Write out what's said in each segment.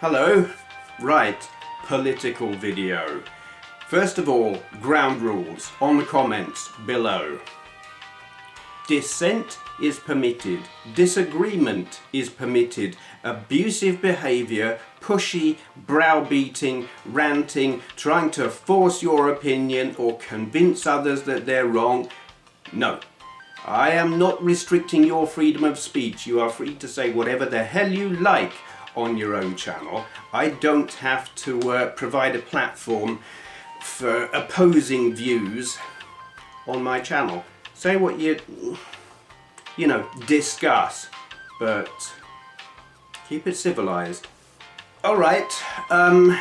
Hello. Right, political video. First of all, ground rules on the comments below. Dissent is permitted, disagreement is permitted, abusive behaviour, pushy, browbeating, ranting, trying to force your opinion or convince others that they're wrong. No. I am not restricting your freedom of speech. You are free to say whatever the hell you like on your own channel. I don't have to provide a platform for opposing views on my channel. Say what you know, discuss, but keep it civilized. Alright, I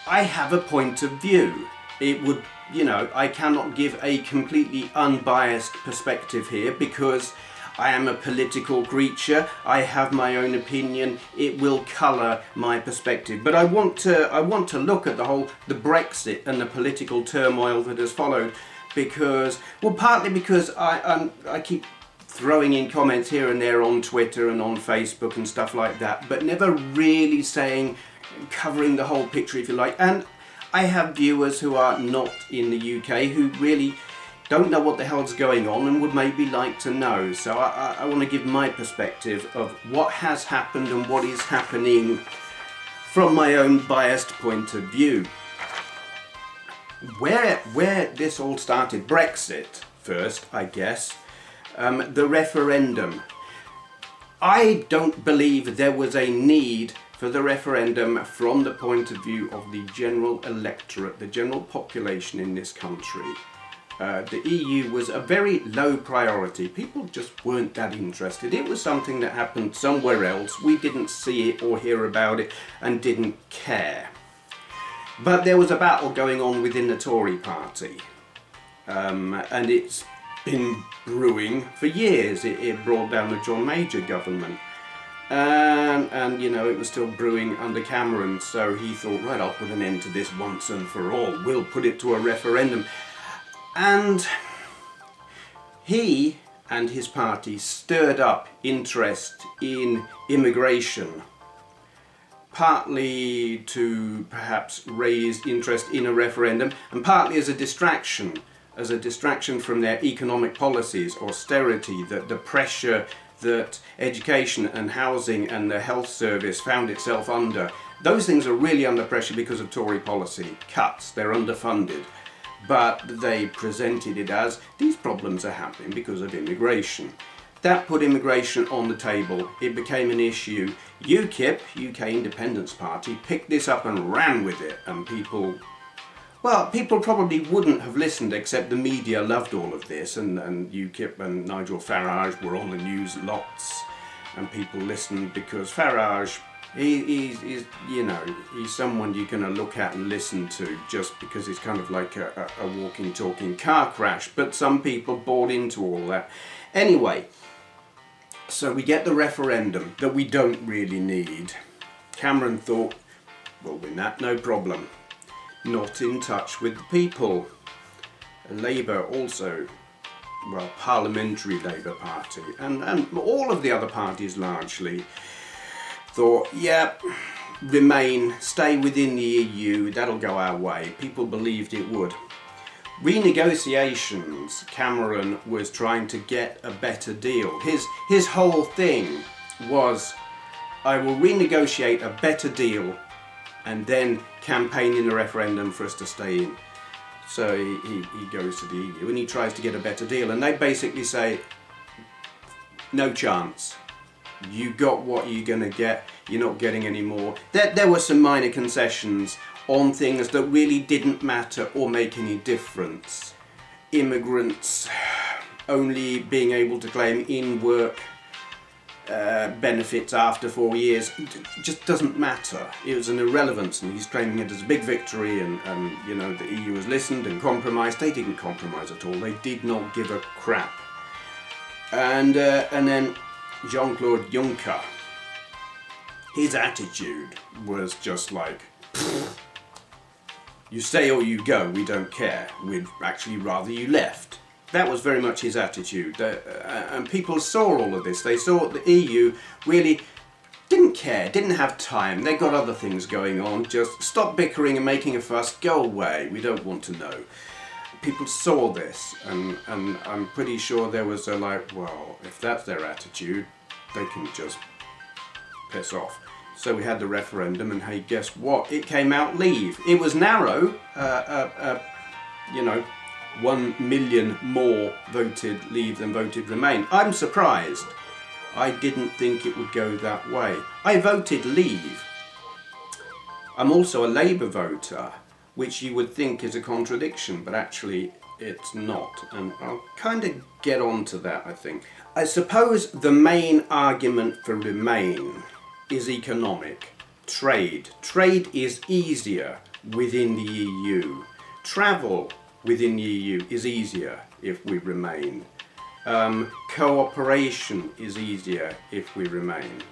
have a point of view. It would, I cannot give a completely unbiased perspective here because I am a political creature. I have my own opinion. It will colour my perspective. But I want to look at the Brexit and the political turmoil that has followed because, well, partly because I keep throwing in comments here and there on Twitter and on Facebook and stuff like that, but never really covering the whole picture, if you like. And I have viewers who are not in the UK who really don't know what the hell's going on and would maybe like to know. So I want to give my perspective of what has happened and what is happening from my own biased point of view. Where this all started, Brexit first, I guess, the referendum. I don't believe there was a need for the referendum from the point of view of the general electorate, the general population in this country. The EU was a very low priority. People just weren't that interested. It was something that happened somewhere else. We didn't see it or hear about it and didn't care. But there was a battle going on within the Tory party. And it's been brewing for years. It brought down the John Major government. And it was still brewing under Cameron. So he thought, right, I'll put an end to this once and for all. We'll put it to a referendum. And he and his party stirred up interest in immigration, partly to perhaps raise interest in a referendum, and partly as a distraction from their economic policies, austerity, the pressure that education and housing and the health service found itself under. Those things are really under pressure because of Tory policy cuts. They're underfunded. But they presented it as these problems are happening because of immigration. That put immigration on the table. It became an issue. UKIP, UK Independence Party, picked this up and ran with it. And people probably wouldn't have listened except the media loved all of this. And UKIP and Nigel Farage were on the news lots. And people listened because Farage, he's someone you're going to look at and listen to just because he's kind of like a walking, talking car crash. But some people bought into all that. Anyway, so we get the referendum that we don't really need. Cameron thought, we'll win that, no problem. Not in touch with the people. Labour also, well, Parliamentary Labour Party, and all of the other parties largely thought, yeah, remain, stay within the EU, that'll go our way. People believed it would. Renegotiations, Cameron was trying to get a better deal. His whole thing was, I will renegotiate a better deal and then campaign in the referendum for us to stay in. So he goes to the EU and he tries to get a better deal, and they basically say, no chance. You got what you're going to get, you're not getting any more. There were some minor concessions on things that really didn't matter or make any difference. Immigrants only being able to claim in-work benefits after 4 years just doesn't matter. It was an irrelevance, and he's claiming it as a big victory, and the EU has listened and compromised. They didn't compromise at all. They did not give a crap. And then Jean-Claude Juncker, his attitude was just like, you stay or you go, we don't care, we'd actually rather you left. That was very much his attitude, and people saw all of this. They saw the EU really didn't care, didn't have time, they got other things going on, just stop bickering and making a fuss, go away, we don't want to know. People saw this, and I'm pretty sure there was a like, well, if that's their attitude, they can just piss off. So we had the referendum, and hey, guess what? It came out leave. It was narrow, 1 million more voted leave than voted remain. I'm surprised. I didn't think it would go that way. I voted leave. I'm also a Labour voter, which you would think is a contradiction, but actually it's not. And I'll kind of get on to that, I think. I suppose the main argument for remain is economic. Trade. Trade is easier within the EU. Travel within the EU is easier if we remain. Cooperation is easier if we remain.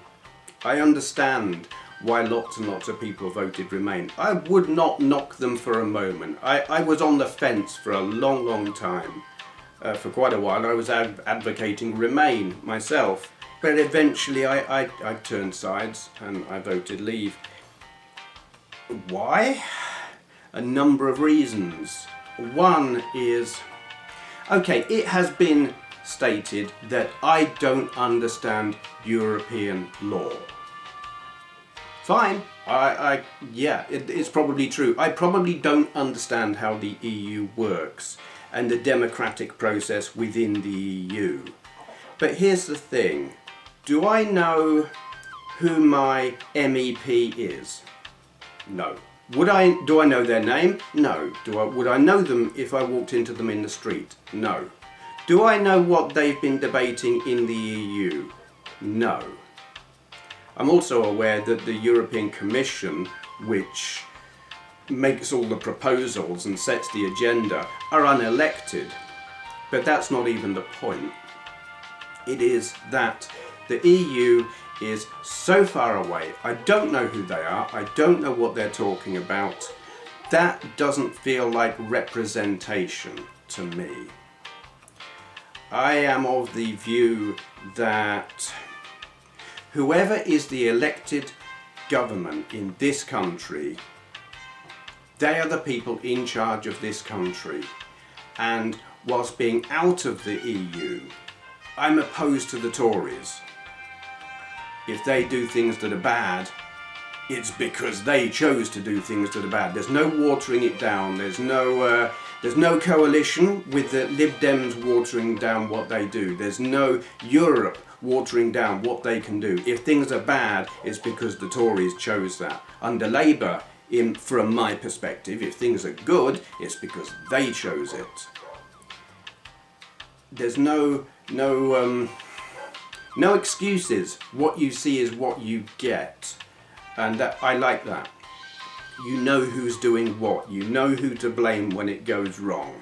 I understand why lots and lots of people voted remain. I would not knock them for a moment. I was on the fence for a long time. For quite a while I was advocating remain myself, but eventually I turned sides and I voted leave. Why? A number of reasons. One is, okay, it has been stated that I don't understand European law. Fine, it's probably true. I probably don't understand how the EU works and the democratic process within the EU. But here's the thing, do I know who my MEP is? No. Do I know their name? No. Would I know them if I walked into them in the street? No. Do I know what they've been debating in the EU? No. I'm also aware that the European Commission, which makes all the proposals and sets the agenda, are unelected. But that's not even the point. It is that the EU is so far away. I don't know who they are. I don't know what they're talking about. That doesn't feel like representation to me. I am of the view that whoever is the elected government in this country, they are the people in charge of this country. And whilst being out of the EU, I'm opposed to the Tories. If they do things that are bad, it's because they chose to do things that are bad. There's no watering it down. There's no coalition with the Lib Dems watering down what they do. There's no Europe watering down what they can do. If things are bad, it's because the Tories chose that. Under Labour, from my perspective, if things are good, it's because they chose it. There's no excuses. What you see is what you get. And I like that. You know who's doing what. You know who to blame when it goes wrong.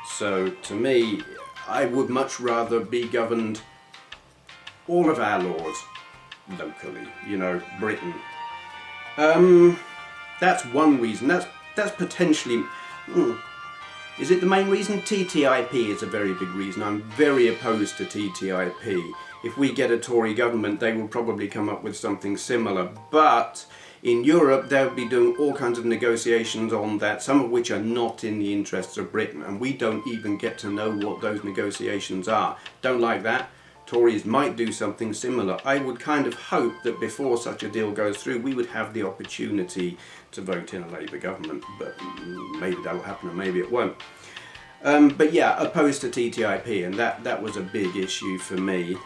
So to me, I would much rather be governed all of our laws locally, Britain. That's one reason. That's potentially... Is it the main reason? TTIP is a very big reason. I'm very opposed to TTIP. If we get a Tory government, they will probably come up with something similar. But in Europe, they'll be doing all kinds of negotiations on that, some of which are not in the interests of Britain. And we don't even get to know what those negotiations are. Don't like that. Tories might do something similar. I would kind of hope that before such a deal goes through, we would have the opportunity to vote in a Labour government. But maybe that'll happen and maybe it won't. But yeah, opposed to TTIP, and that was a big issue for me.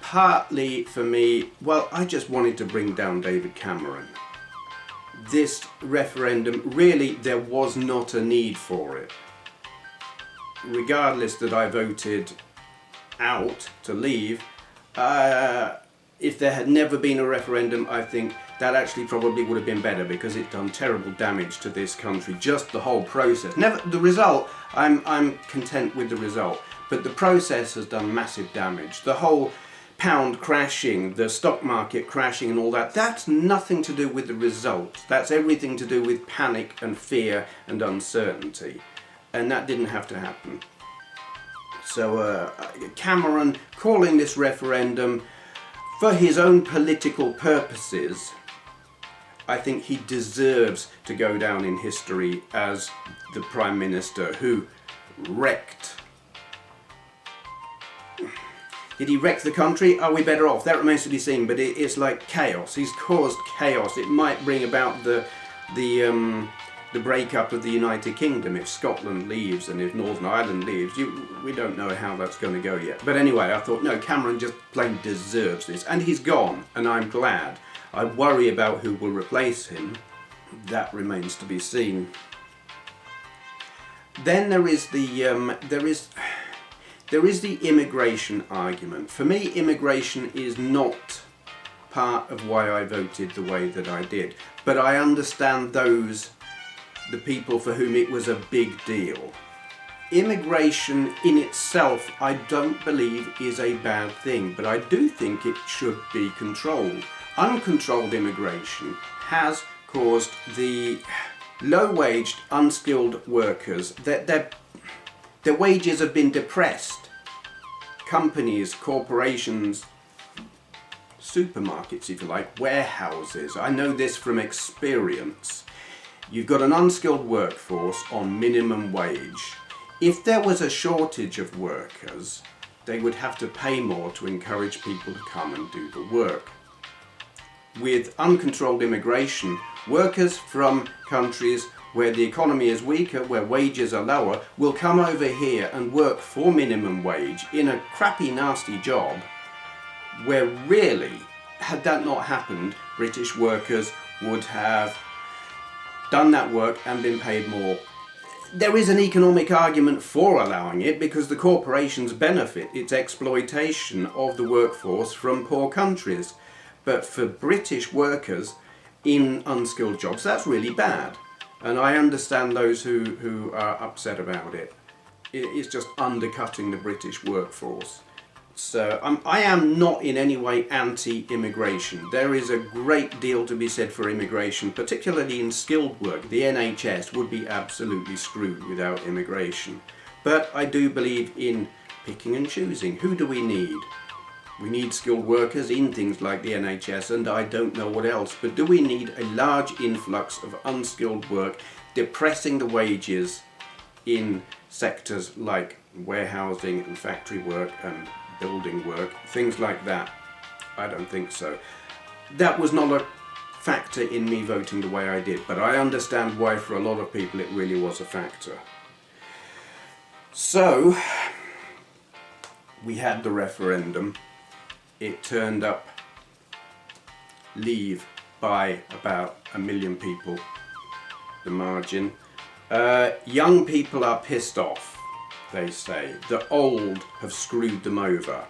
Partly for me, well, I just wanted to bring down David Cameron. This referendum, really, there was not a need for it. Regardless that I voted out to leave, if there had never been a referendum, I think that actually probably would have been better, because it done terrible damage to this country. Just the whole process. The result, I'm content with the result, but the process has done massive damage. The whole pound crashing, the stock market crashing and all that, that's nothing to do with the result. That's everything to do with panic and fear and uncertainty. And that didn't have to happen. So Cameron calling this referendum For his own political purposes, I think he deserves to go down in history as the Prime Minister who wrecked. Did he wreck the country? Are we better off? That remains to be seen, but it's like chaos. He's caused chaos. It might bring about the breakup of the United Kingdom if Scotland leaves and if Northern Ireland leaves. We don't know how that's going to go yet. But anyway, I thought, no, Cameron just plain deserves this. And he's gone, and I'm glad. I worry about who will replace him. That remains to be seen. Then there is the immigration argument. For me, immigration is not part of why I voted the way that I did. But I understand the people for whom it was a big deal. Immigration in itself, I don't believe is a bad thing, but I do think it should be controlled. Uncontrolled immigration has caused the low-waged, unskilled workers, their wages have been depressed. Companies, corporations, supermarkets, if you like, warehouses. I know this from experience. You've got an unskilled workforce on minimum wage. If there was a shortage of workers, they would have to pay more to encourage people to come and do the work. With uncontrolled immigration, workers from countries where the economy is weaker, where wages are lower, will come over here and work for minimum wage in a crappy, nasty job, where really, had that not happened, British workers would have done that work and been paid more. There is an economic argument for allowing it because the corporations benefit its exploitation of the workforce from poor countries. But for British workers in unskilled jobs, that's really bad. And I understand those who are upset about it. It's just undercutting the British workforce. So I am not in any way anti-immigration. There is a great deal to be said for immigration, particularly in skilled work. The NHS would be absolutely screwed without immigration. But I do believe in picking and choosing. Who do we need? We need skilled workers in things like the NHS, and I don't know what else. But do we need a large influx of unskilled work depressing the wages in sectors like warehousing and factory work and building work, things like that? I don't think so. That was not a factor in me voting the way I did, but I understand why for a lot of people it really was a factor. So, we had the referendum. It turned up leave by about 1 million people, the margin. Young people are pissed off, they say. The old have screwed them over.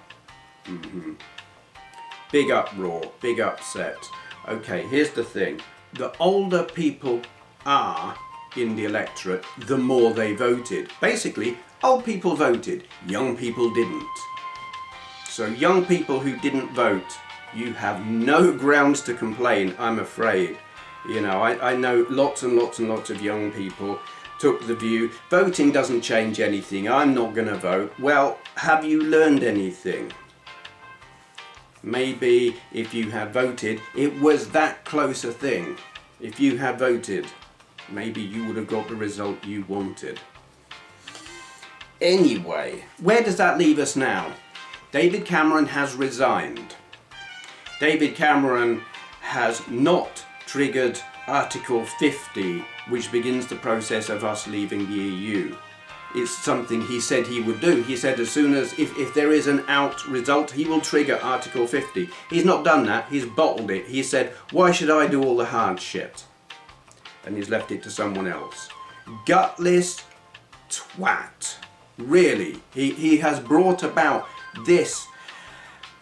Big uproar, big upset. Okay, here's the thing. The older people are in the electorate, the more they voted. Basically, old people voted, young people didn't. So young people who didn't vote, you have no grounds to complain, I'm afraid. You know, I know lots and lots and lots of young people took the view, voting doesn't change anything, I'm not going to vote. Well, have you learned anything? Maybe if you had voted, it was that close a thing. If you had voted, maybe you would have got the result you wanted. Anyway, where does that leave us now? David Cameron has resigned. David Cameron has not triggered Article 50, which begins the process of us leaving the EU. It's something he said he would do. He said as soon as, if there is an out result, he will trigger Article 50. He's not done that, he's bottled it. He said, why should I do all the hard shit? And he's left it to someone else. Gutless twat. Really, he has brought about this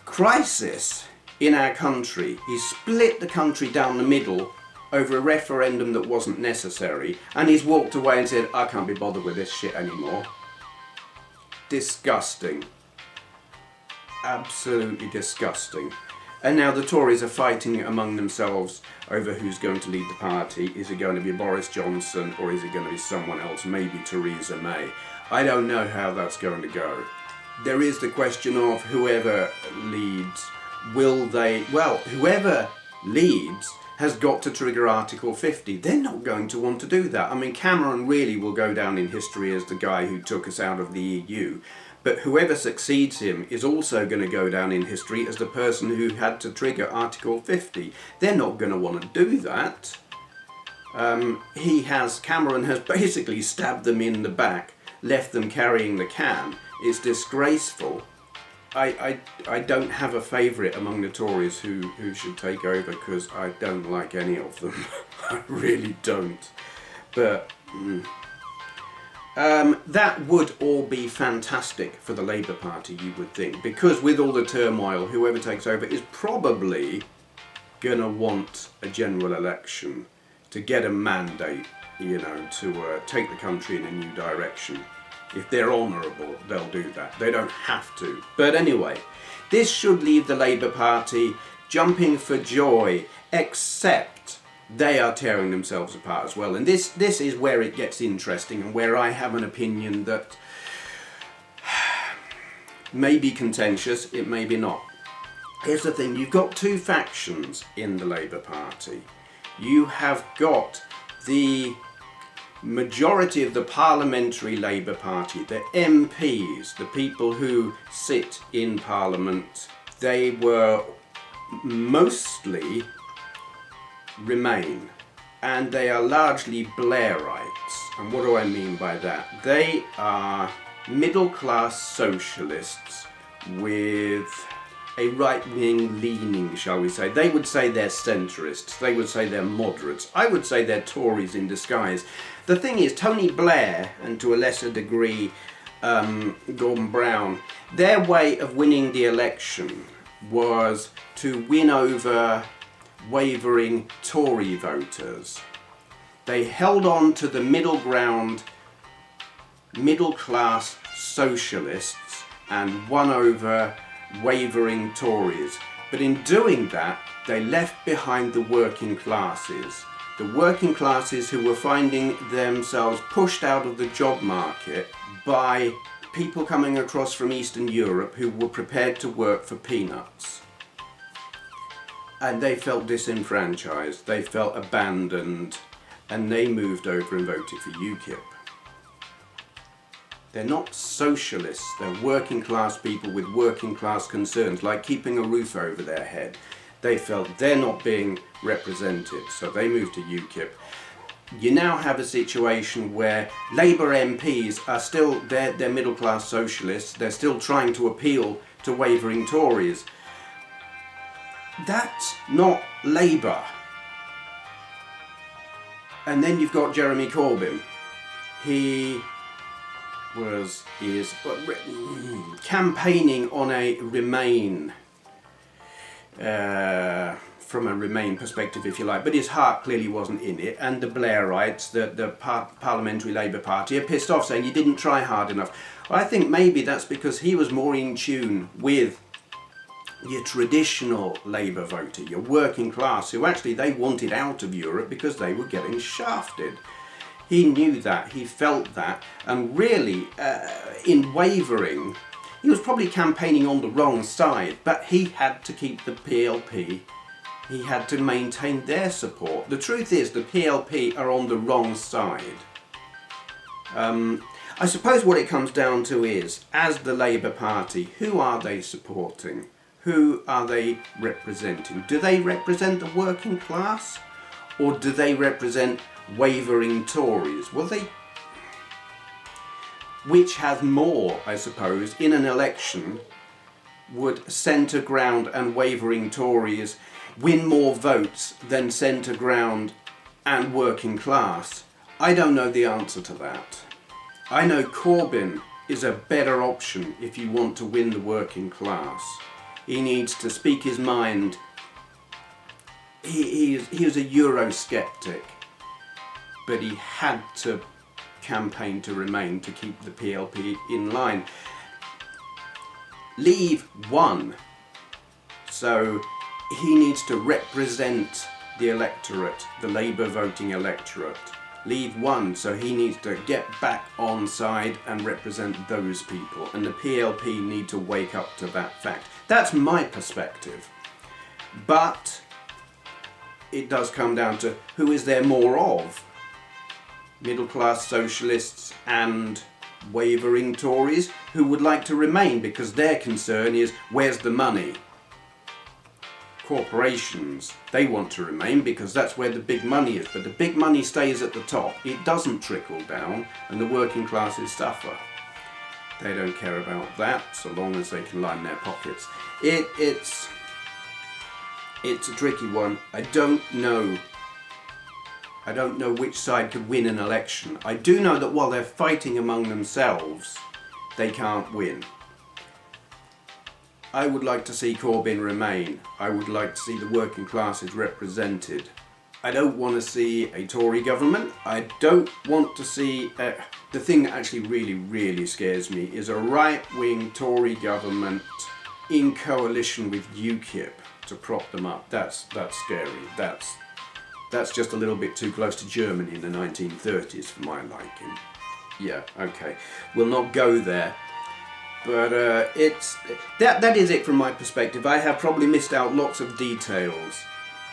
crisis in our country. He split the country down the middle over a referendum that wasn't necessary, and he's walked away and said, I can't be bothered with this shit anymore. Disgusting. Absolutely disgusting. And now the Tories are fighting among themselves over who's going to lead the party. Is it going to be Boris Johnson or is it going to be someone else, maybe Theresa May? I don't know how that's going to go. There is the question of whoever leads will they, well, whoever leads has got to trigger Article 50. They're not going to want to do that. I mean, Cameron really will go down in history as the guy who took us out of the EU. But whoever succeeds him is also going to go down in history as the person who had to trigger Article 50. They're not going to want to do that. Cameron has basically stabbed them in the back, left them carrying the can. It's disgraceful. I don't have a favourite among the Tories who should take over, because I don't like any of them. I really don't. But that would all be fantastic for the Labour Party, you would think, because with all the turmoil, whoever takes over is probably going to want a general election to get a mandate, you know, to take the country in a new direction. If they're honourable, they'll do that. They don't have to. But anyway, this should leave the Labour Party jumping for joy, except they are tearing themselves apart as well. And this is where it gets interesting, and where I have an opinion that may be contentious, it may be not. Here's the thing, you've got two factions in the Labour Party. You have got the majority of the parliamentary Labour Party, the MPs, the people who sit in Parliament. They were mostly Remain, and they are largely Blairites. And what do I mean by that? They are middle-class socialists with a right-wing leaning, shall we say. They would say they're centrists, they would say they're moderates. I would say they're Tories in disguise. The thing is, Tony Blair, and to a lesser degree Gordon Brown, their way of winning the election was to win over wavering Tory voters. They held on to the middle ground, middle-class socialists, and won over wavering Tories. But in doing that, they left behind the working classes. The working classes who were finding themselves pushed out of the job market by people coming across from Eastern Europe who were prepared to work for peanuts. And they felt disenfranchised, they felt abandoned, and they moved over and voted for UKIP. They're not socialists, they're working class people with working class concerns, like keeping a roof over their head. They felt they're not being represented, so they moved to UKIP. You now have a situation where Labour MPs are still, they're middle class socialists, they're still trying to appeal to wavering Tories. That's not Labour. And then you've got Jeremy Corbyn. He is campaigning on a Remain, from a Remain perspective, if you like, but his heart clearly wasn't in it, and the Blairites, the Parliamentary Labour Party, are pissed off, saying you didn't try hard enough. I think maybe that's because he was more in tune with your traditional Labour voter, your working class, who actually they wanted out of Europe because they were getting shafted. He knew that, he felt that, and really, in wavering, he was probably campaigning on the wrong side, but he had to keep the PLP, he had to maintain their support. The truth is, the PLP are on the wrong side. I suppose what it comes down to is, as the Labour Party, who are they supporting? Who are they representing? Do they represent the working class? Or do they represent wavering Tories? Well, which has more, I suppose, in an election, would centre ground and wavering Tories win more votes than centre ground and working class? I don't know the answer to that. I know Corbyn is a better option if you want to win the working class. He needs to speak his mind. He was a Eurosceptic, but he had to campaign to Remain to keep the PLP in line. Leave won, so he needs to represent the electorate, the Labour voting electorate. Leave won, so he needs to get back on side and represent those people, and the PLP need to wake up to that fact. That's my perspective. But it does come down to who is there more of? Middle class socialists and wavering Tories who would like to remain because their concern is where's the money? Corporations, they want to remain because that's where the big money is, but the big money stays at the top. It doesn't trickle down and the working classes suffer. They don't care about that so long as they can line their pockets. It's a tricky one. I don't know which side could win an election. I do know that while they're fighting among themselves, they can't win. I would like to see Corbyn remain. I would like to see the working classes represented. I don't want to see a Tory government. I don't want to see... the thing that actually really scares me is a right-wing Tory government in coalition with UKIP to prop them up. That's scary. That's just a little bit too close to Germany in the 1930s for my liking. Yeah, okay. We'll not go there. But that is it from my perspective. I have probably missed out lots of details.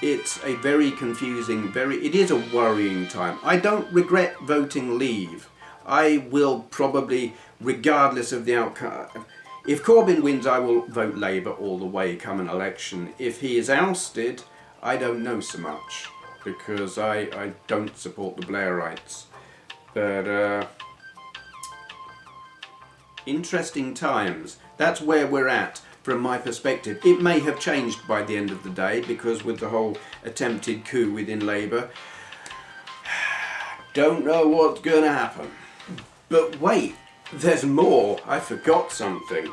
It's a very confusing, it is a worrying time. I don't regret voting Leave. I will probably, regardless of the outcome, if Corbyn wins, I will vote Labour all the way come an election. If he is ousted, I don't know so much, because I don't support the Blairites. But interesting times. That's where we're at from my perspective. It may have changed by the end of the day, because with the whole attempted coup within Labour, don't know what's going to happen. But wait, there's more. I forgot something.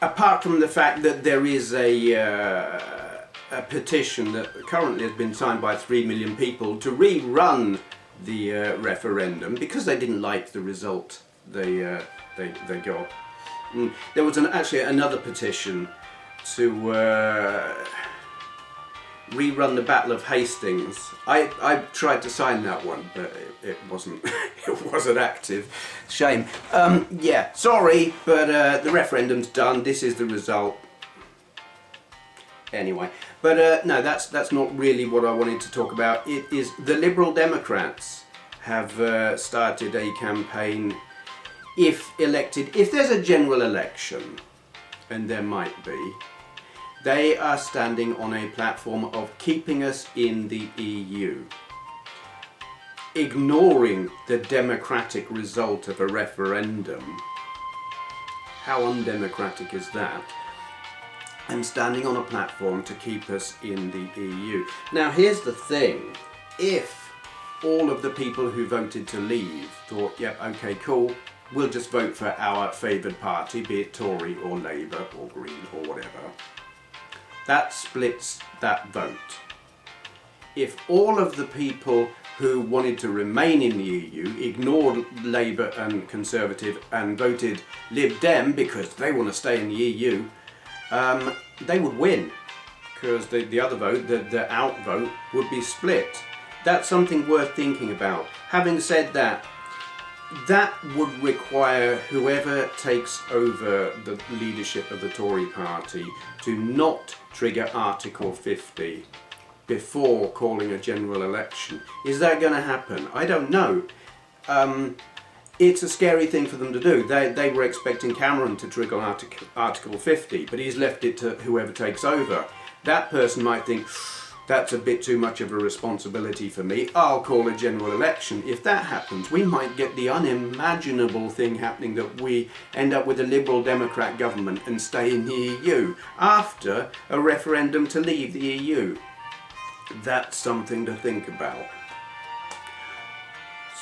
Apart from the fact that there is a petition that currently has been signed by 3 million people to rerun the referendum because they didn't like the result they got. There was actually another petition to rerun the Battle of Hastings. I tried to sign that one, but it wasn't it wasn't active. Shame. Yeah, sorry, but the referendum's done. This is the result. Anyway, but no, that's not really what I wanted to talk about. It is the Liberal Democrats have started a campaign. If elected, if there's a general election, and there might be, they are standing on a platform of keeping us in the EU, ignoring the democratic result of a referendum. How undemocratic is that? And standing on a platform to keep us in the EU. Now here's the thing, if all of the people who voted to leave thought, yep, okay, cool, we'll just vote for our favoured party, be it Tory or Labour or Green or whatever, that splits that vote. If all of the people who wanted to remain in the EU ignored Labour and Conservative and voted Lib Dem because they want to stay in the EU, they would win, because the other vote, the out vote, would be split. That's something worth thinking about. Having said that, that would require whoever takes over the leadership of the Tory party to not trigger Article 50 before calling a general election. Is that going to happen? I don't know. It's a scary thing for them to do. They were expecting Cameron to trigger Article 50, but he's left it to whoever takes over. That person might think, that's a bit too much of a responsibility for me, I'll call a general election. If that happens, we might get the unimaginable thing happening that we end up with a Liberal Democrat government and stay in the EU after a referendum to leave the EU. That's something to think about.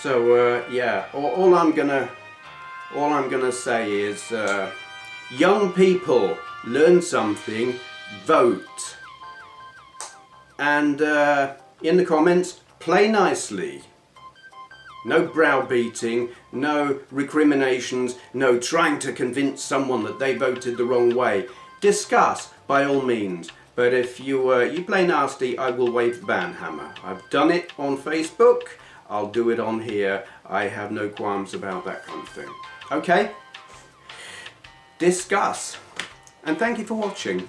So yeah, all I'm gonna say is, young people, learn something, vote. And in the comments, play nicely. No browbeating, no recriminations, no trying to convince someone that they voted the wrong way. Discuss, by all means. But if you play nasty, I will wave the ban hammer. I've done it on Facebook, I'll do it on here. I have no qualms about that kind of thing. Okay? Discuss. And thank you for watching.